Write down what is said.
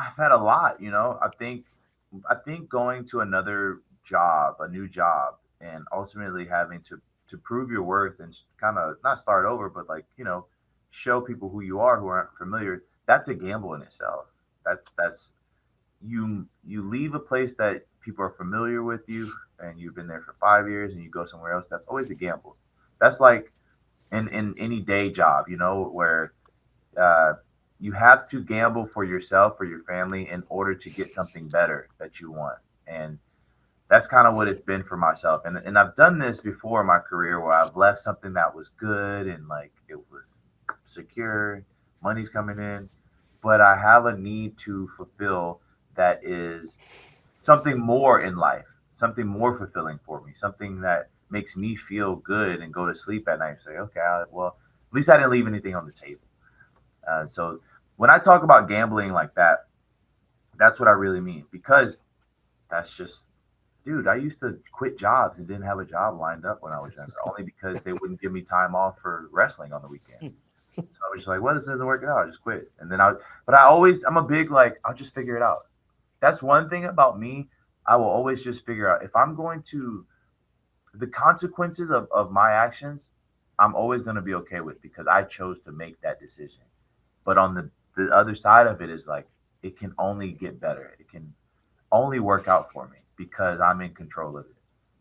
I've had a lot, you know. I think going to another job, a new job, and ultimately having to prove your worth and kind of not start over, but like, show people who you are who aren't familiar. That's a gamble in itself. That's you leave a place that people are familiar with you and you've been there for 5 years and you go somewhere else. That's always a gamble. That's like in any day job, where uh, you have to gamble for yourself, for your family, in order to get something better that you want. And that's kind of what it's been for myself. And I've done this before in my career where I've left something that was good and like it was secure, money's coming in, but I have a need to fulfill that is something more in life, something more fulfilling for me, something that makes me feel good and go to sleep at night and say, okay, well, at least I didn't leave anything on the table. So when I talk about gambling like that, that's what I really mean because that's just, dude, I used to quit jobs and didn't have a job lined up when I was younger, only because they wouldn't give me time off for wrestling on the weekend. So I was just like, well, this isn't working out. I just quit. And then but I'm a big, like, I'll just figure it out. That's one thing about me. I will always just figure out if I'm going to, the consequences of my actions, I'm always going to be okay with because I chose to make that decision. But on the other side of it is like, it can only get better. It can only work out for me because I'm in control of it.